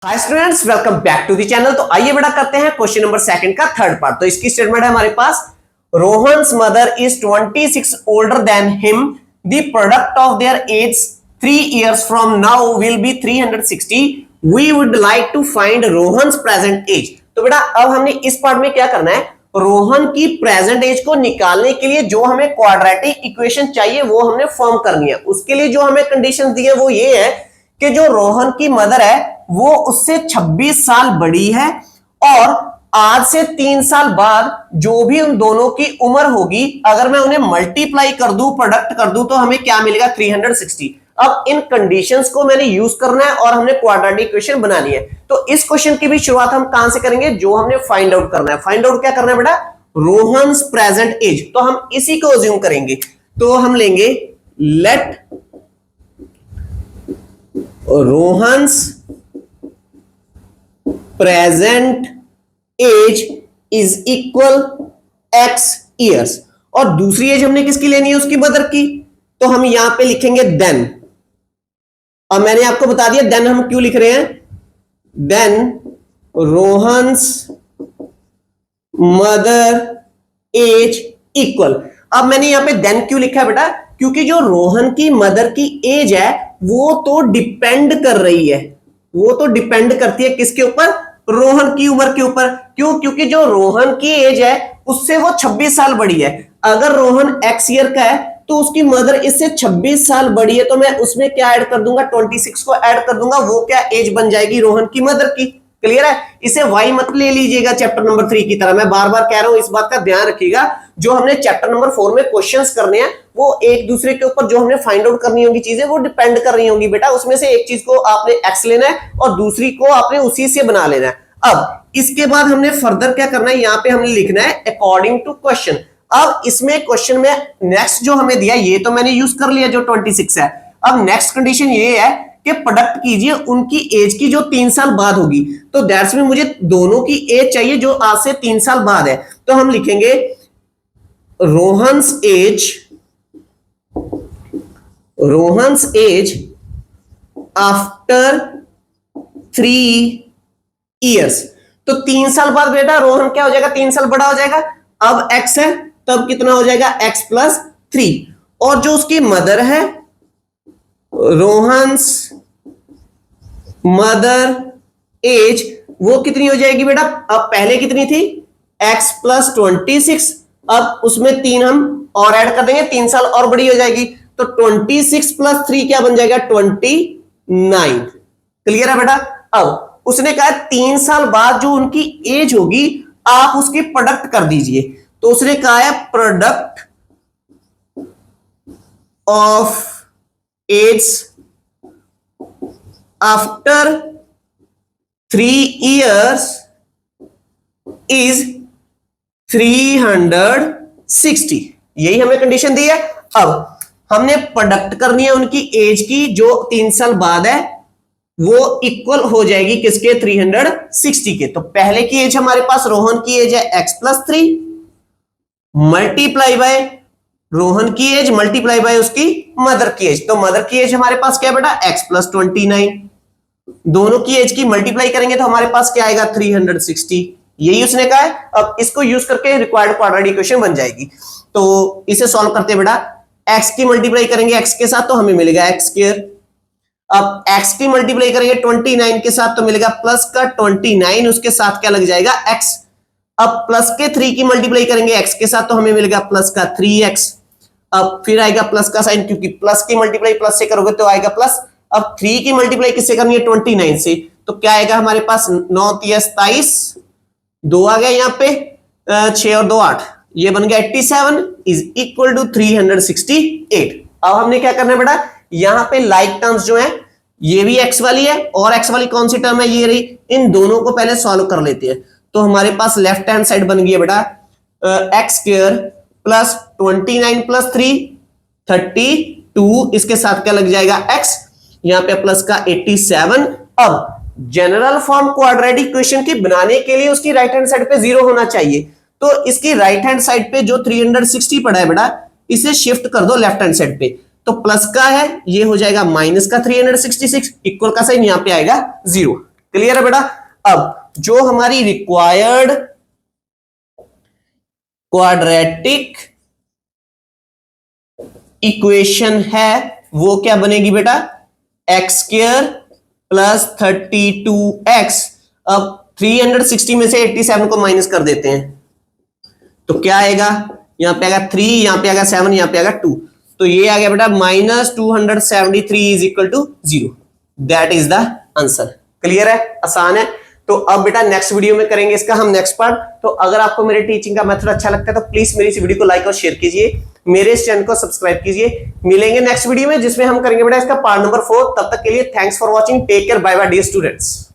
Hi students, welcome back to the channel. तो आइए बेटा करते हैं क्वेश्चन नंबर सेकंड का थर्ड पार्ट। तो इसकी स्टेटमेंट है हमारे पास, Rohan's mother is 26 older than him, the product of their age 3 years from now will be 360, we would like to find Rohan's present age. तो बेटा अब हमने इस पार्ट में क्या करना है, रोहन की प्रेजेंट एज को निकालने के लिए जो हमें क्वाड्रेटिक इक्वेशन चाहिए वो हमने फॉर्म करनी है। उसके लिए जो हमें कंडीशन दी है वो ये है कि जो रोहन की मदर है वो उससे 26 साल बड़ी है और आज से 3 साल बाद जो भी उन दोनों की उम्र होगी, अगर मैं उन्हें मल्टीप्लाई कर दूं, प्रोडक्ट कर दूं, तो हमें क्या मिलेगा 360। अब इन कंडीशंस को मैंने यूज करना है और हमने क्वाड्रेटिक इक्वेशन बनानी है। तो इस क्वेश्चन की भी शुरुआत हम कहां से करेंगे, जो हमने फाइंड आउट करना है। फाइंड आउट क्या करना है बेटा, रोहन्स प्रेजेंट एज। तो हम इसी को अज्यूम करेंगे। तो हम लेंगे let Rohan's present age is equal x years, और दूसरी एज हमने किसकी लेनी है, उसकी मदर की। तो हम यहां पे लिखेंगे देन। अब मैंने आपको बता दिया देन हम क्यों लिख रहे हैं, then Rohan's mother age equal. अब मैंने यहां पे देन क्यों लिखा है बेटा, क्योंकि जो रोहन की मदर की एज है वो तो डिपेंड कर रही है, वो तो डिपेंड करती है किसके ऊपर, रोहन की उम्र के ऊपर। क्यों, क्योंकि जो रोहन की एज है उससे वो 26 साल बड़ी है। अगर रोहन x ईयर का है तो उसकी मदर इससे 26 साल बड़ी है, तो मैं उसमें क्या ऐड कर दूंगा, 26 को ऐड कर दूंगा, वो क्या एज बन जाएगी रोहन की मदर की। क्लियर है। इसे y मत ले लीजिएगा चैप्टर नंबर 3 की तरह, मैं बार बार कह रहा हूं, इस बात का ध्यान रखिएगा। जो हमने चैप्टर नंबर 4 में क्वेश्चंस करने हैं वो एक दूसरे के ऊपर जो हमने फाइंड आउट करनी होगी चीजें वो डिपेंड कर रही होंगी बेटा। उसमें से एक चीज को आपने x लेना है और दूसरी को आपने उसी से बना लेना है। अब इसके बाद हमने फर्दर क्या करना है, यहां पे हमने लिखना है अकॉर्डिंग टू क्वेश्चन। अब इसमें क्वेश्चन में नेक्स्ट जो हमें दिया ये तो मैंने यूज कर लिया जो 26 है। अब नेक्स्ट कंडीशन ये है कि प्रोडक्ट कीजिए उनकी एज की जो 3 साल बाद होगी। तो दैट्स में मुझे दोनों की एज चाहिए जो आज से 3 साल बाद है। तो हम लिखेंगे रोहन्स एज आफ्टर 3 years। तो 3 साल बाद बेटा रोहन क्या हो जाएगा, 3 साल बड़ा हो जाएगा। अब x है तब कितना हो जाएगा, x प्लस 3। और जो उसकी मदर है, रोहन्स मदर एज, वो कितनी हो जाएगी बेटा, अब पहले कितनी थी, x प्लस 26। अब उसमें 3 हम और ऐड कर देंगे, 3 साल और बड़ी हो जाएगी। तो 26 प्लस 3 क्या बन जाएगा, 29। क्लियर है बेटा। अब उसने कहा 3 साल बाद जो उनकी एज होगी आप उसकी प्रोडक्ट कर दीजिए। तो उसने कहा है product of age after 3 years is 360। यही हमें कंडीशन दी है। अब हमने प्रोडक्ट करनी है उनकी एज की जो 3 साल बाद है, वो इक्वल हो जाएगी किसके, 360 के। तो पहले की एज हमारे पास, रोहन की एज है x plus 3 multiply by Rohan की एज मल्टीप्लाई बाय उसकी मदर की एज। तो मदर की एज हमारे पास क्या बेटा, x प्लस 29। दोनों की एज की मल्टीप्लाई करेंगे तो हमारे पास क्या आएगा, 360। यही उसने कहा है। अब इसको यूज करके रिक्वायर्ड क्वाड्रेटिक इक्वेशन बन जाएगी। तो इसे सॉल्व करते हैं बेटा, x की मल्टीप्लाई करेंगे x के साथ तो हमें मिलेगा x स्क्वायर। अब x की मल्टीप्लाई करेंगे 29 के साथ तो मिलेगा प्लस का 29, उसके साथ क्या लग जाएगा x। अब प्लस के 3 की मल्टीप्लाई करेंगे x के साथ तो हमें मिलेगा प्लस का 3x। अब फिर आएगा प्लस का साइन, क्योंकि प्लस की मल्टीप्लाई प्लस से करोगे तो आएगा प्लस। अब 3 की मल्टीप्लाई किससे करनी है, 29 से। तो क्या आएगा हमारे पास, 9 3 27, 2 आ गया यहाँ पे, 6 और 2 8, ये बन गया 87 इज इक्वल टू 368। अब हमने क्या करना है बेटा, यहां पे लाइक टर्म्स जो है, ये भी x वाली है और x वाली कौन सी टर्म है, ये रही। इन दोनों को पहले सॉल्व कर लेते हैं। तो हमारे पास लेफ्ट हैंड साइड बन गई है बेटा x स्क्वायर प्लस 29 प्लस 3 32, इसके साथ क्या लग जाएगा x, यहां पे प्लस का 87। अब जनरल फॉर्म क्वाड्रेटिक इक्वेशन की बनाने के लिए उसकी राइट हैंड साइड पे 0 होना चाहिए। तो इसकी राइट हैंड साइड पे जो 360 पड़ा है बेटा, इसे शिफ्ट कर दो लेफ्ट हैंड साइड पे। तो प्लस का है ये हो जाएगा माइनस का 366, इक्वल का साइन यहां पे आएगा 0। क्लियर है बेटा। अब जो हमारी रिक्वायर्ड क्वाड्रेटिक इक्वेशन है वो क्या बनेगी बेटा, एक्स स्क्वायर प्लस 32x। अब 360 में से 87 को माइनस कर देते हैं तो क्या आएगा, यहां पे आएगा 3, यहां पे आएगा 7, यहां पे आएगा 2, तो ये आ गया बेटा -273 is equal to 0। That is the answer. Clear है, आसान है। तो अब बेटा नेक्स्ट वीडियो में करेंगे इसका हम नेक्स्ट पार्ट। तो अगर आपको मेरे टीचिंग का मेथड अच्छा लगता है तो प्लीज मेरी इस वीडियो को लाइक और शेयर कीजिए, मेरे इस चैनल को सब्सक्राइब कीजिए। मिलेंगे नेक्स्ट वीडियो में जिसमें हम करेंगे बेटा इसका पार्ट नंबर 4। तब तक के लिए thanks for watching, take care, bye bye dear students.